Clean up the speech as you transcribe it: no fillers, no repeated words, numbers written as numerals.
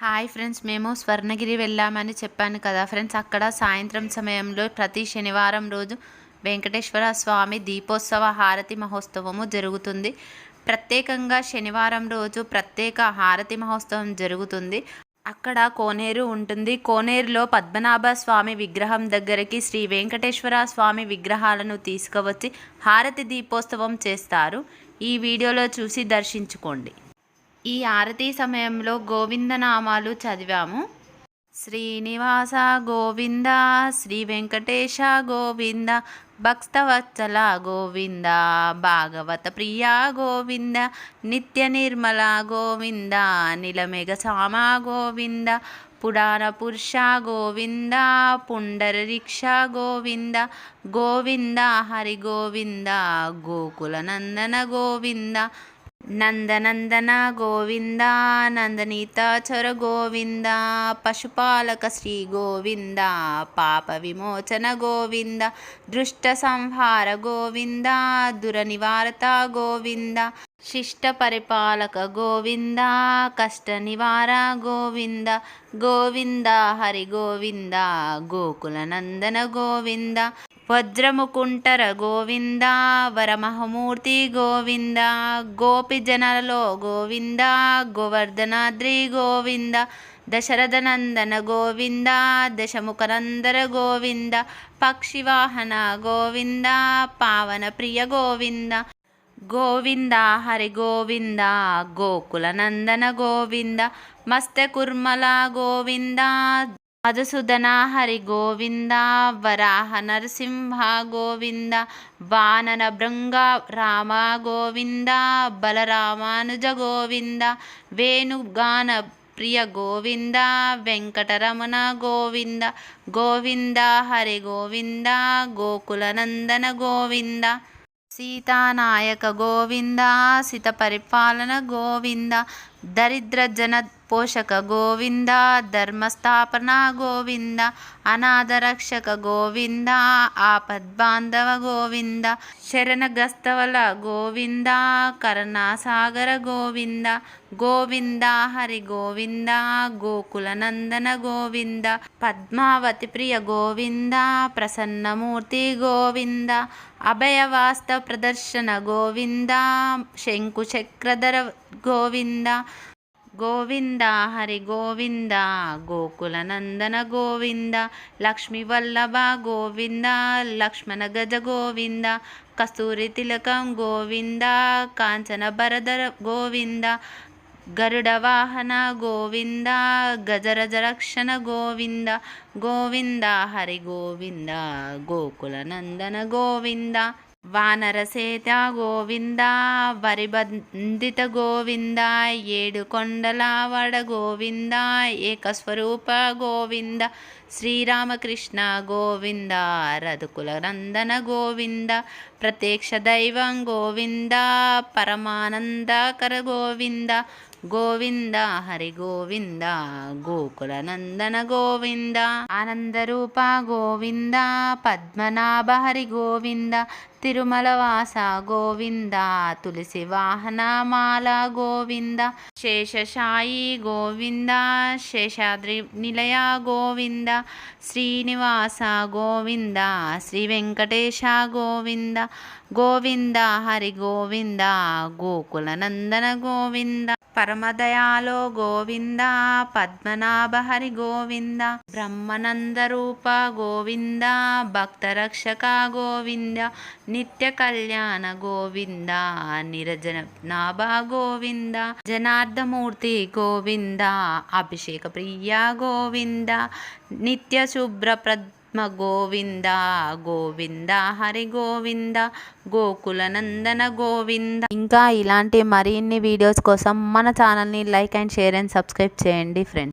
Hi friends, మేము స్వర్ణగిరి వెళ్ళామని చెప్పాను కదా ఫ్రెండ్స్. అక్కడ సాయంత్రం సమయంలో ప్రతి శనివారం రోజు వెంకటేశ్వర స్వామి దీపోత్సవ హారతి మహోత్సవము జరుగుతుంది. ప్రత్యేకంగా శనివారం రోజు ప్రత్యేక హారతి మహోత్సవం జరుగుతుంది. అక్కడ కోనేరు ఉంటుంది. కోనేరులో పద్మనాభ స్వామి విగ్రహం దగ్గరికి శ్రీ వెంకటేశ్వర స్వామి విగ్రహాలను తీసుకువచ్చి హారతి దీపోత్సవం చేస్తారు. ఈ వీడియోలో చూసి దర్శించుకోండి. ఈ ఆరతి సమయంలో గోవిందనామాలు చదివాము. శ్రీనివాస గోవింద, శ్రీ వెంకటేశ గోవింద, భక్తవత్సల గోవింద, భాగవత ప్రియ గోవింద, నిత్య నిర్మల గోవింద, నిలమేఘ సామ గోవింద, పురాణ పురుష గోవింద, పుండరీక్ష గోవింద, గోవింద హరి గోవింద, గోకుల నందన గోవింద, నందనందన గోవింద, నందనీతాచర గోవింద, పశుపాలక శ్రీ గోవింద, పాప విమోచన గోవింద, దృష్ట సంహార గోవింద, దురనివారత గోవింద, శిష్ట పరిపాలక గోవింద, కష్ట నివార గోవింద, గోవింద హరి గోవింద, గోకుల నందన గోవింద, వజ్రముకుంటర గోవింద, వరమహమూర్తి గోవింద, గోపిజనలో గోవింద, గోవర్ధనాద్రి గోవింద, దశరథనందన గోవింద, దశముఖనందర గోవింద, పక్షివాహన గోవింద, పావన ప్రియ గోవింద, గోవింద హరి గోవింద, గోకుల నందన గోవింద, మస్తకుర్మల గోవింద, మధుసూదన హరి గోవింద, వరాహ నరసింహ గోవింద, వానన భృంగ రామ గోవింద, బలరామానుజ గోవింద, వేణుగాన ప్రియ గోవింద, వెంకటరమణ గోవింద, గోవింద హరి గోవింద, గోకుల నందన గోవింద, సీతానాయక గోవింద, సిత పరిపాలన గోవింద, దరిద్ర జన పోషక గోవింద, ధర్మస్థాపన గోవింద, అనాథ రక్షక గోవింద, ఆపద్బాంధవ గోవింద, శరణగస్తవల గోవింద, కరుణాసాగర గోవింద, గోవింద హరి గోవింద, గోకుల నందన గోవింద, పద్మావతి ప్రియ గోవింద, ప్రసన్నమూర్తి గోవింద, అభయవాస్త ప్రదర్శన గోవింద, శంకు చక్రధర గోవింద, గోవింద హరి గోవింద, గోకుల నందన గోవింద, లక్ష్మీ వల్లభ గోవింద, లక్ష్మణ గజ గోవింద, కస్తూరి తిలకం గోవింద, కాంచన భరధర గోవింద, గరుడ వాహన గోవింద, గజరజ రక్షణ గోవింద, గోవింద హరి గోవింద, గోకుల నందన గోవింద, వానరసేత గోవింద, వరిబంధిత గోవింద, ఏడు కొండల వడ గోవింద, ఏకస్వరూప గోవింద, శ్రీరామకృష్ణ గోవింద, రఘుకుల నందన గోవింద, ప్రత్యక్ష దైవం గోవింద, పరమానందకర గోవింద, గోవింద హరి గోవింద, గోకుల నందన గోవింద, ఆనందరూప గోవింద, పద్మనాభ హరి గోవింద, తిరుమల వాస గోవింద, తులసి వాహన మాల గోవింద, శేషశాయి గోవింద, శేషాద్రి నిలయ గోవింద, శ్రీనివాస గోవింద, శ్రీ వెంకటేశ గోవింద, గోవింద హరి గోవింద, గోకుల నందన గోవింద, పరమదయాలో గోవింద, పద్మనాభ హరి గోవింద, బ్రహ్మానందరూప గోవింద, భక్తరక్షక గోవింద, నిత్య కళ్యాణ గోవింద, నిరజనాభ గోవింద, జనార్దమూర్తి గోవింద, అభిషేక ప్రియ గోవింద, నిత్య శుభ్ర గోవింద, గోవింద హరి గోవింద, గోకుల నందన గోవింద. ఇంకా ఇలాంటి మరిన్ని వీడియోస్ కోసం మన ఛానల్ని like and share and subscribe చేయండి ఫ్రెండ్స్.